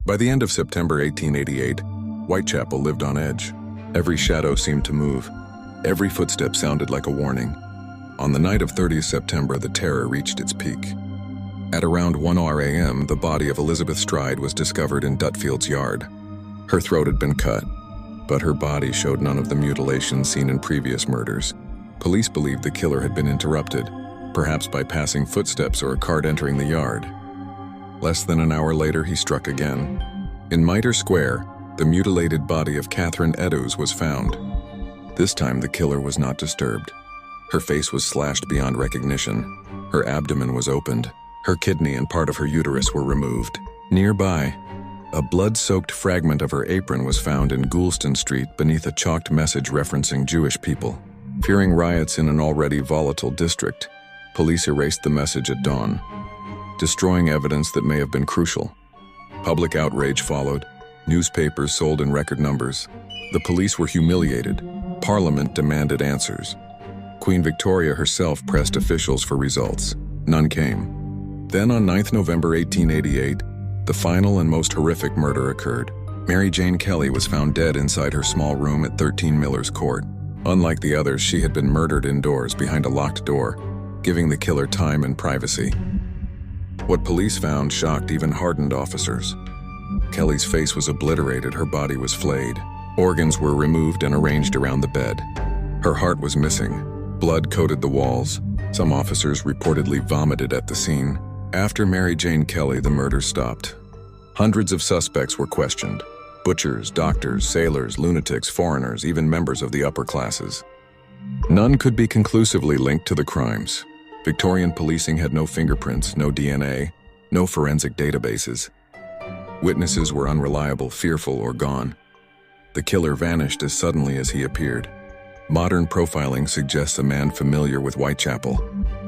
By the end of September 1888, Whitechapel lived on edge. Every shadow seemed to move. Every footstep sounded like a warning. On the night of 30th September, the terror reached its peak. At around 1 a.m., the body of Elizabeth Stride was discovered in Dutfield's yard. Her throat had been cut, but her body showed none of the mutilations seen in previous murders. Police believed the killer had been interrupted, perhaps by passing footsteps or a cart entering the yard. Less than an hour later, he struck again. In Mitre Square, the mutilated body of Catherine Eddowes was found. This time, the killer was not disturbed. Her face was slashed beyond recognition. Her abdomen was opened. Her kidney and part of her uterus were removed. Nearby, a blood-soaked fragment of her apron was found in Goulston Street beneath a chalked message referencing Jewish people. Fearing riots in an already volatile district, police erased the message at dawn, destroying evidence that may have been crucial. Public outrage followed. Newspapers sold in record numbers. The police were humiliated. Parliament demanded answers. Queen Victoria herself pressed officials for results. None came. Then on 9th November 1888, the final and most horrific murder occurred. Mary Jane Kelly was found dead inside her small room at 13 Miller's Court. Unlike the others, she had been murdered indoors behind a locked door, giving the killer time and privacy. What police found shocked even hardened officers. Kelly's face was obliterated, her body was flayed. Organs were removed and arranged around the bed. Her heart was missing. Blood coated the walls. Some officers reportedly vomited at the scene. After Mary Jane Kelly, the murder stopped. Hundreds of suspects were questioned. Butchers, doctors, sailors, lunatics, foreigners, even members of the upper classes. None could be conclusively linked to the crimes. Victorian policing had no fingerprints, no DNA, no forensic databases. Witnesses were unreliable, fearful, or gone. The killer vanished as suddenly as he appeared. Modern profiling suggests a man familiar with Whitechapel,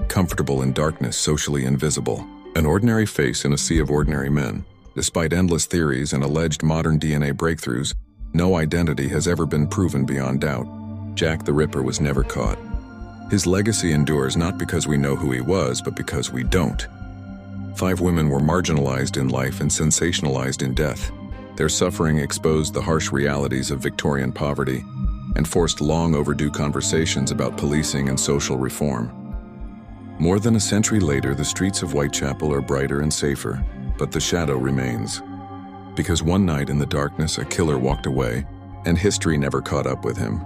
comfortable in darkness, socially invisible, an ordinary face in a sea of ordinary men. Despite endless theories and alleged modern DNA breakthroughs, no identity has ever been proven beyond doubt. Jack the Ripper was never caught. His legacy endures not because we know who he was, but because we don't. 5 women were marginalized in life and sensationalized in death. Their suffering exposed the harsh realities of Victorian poverty and forced long overdue conversations about policing and social reform. More than a century later, the streets of Whitechapel are brighter and safer, but the shadow remains. Because one night in the darkness, a killer walked away, and history never caught up with him.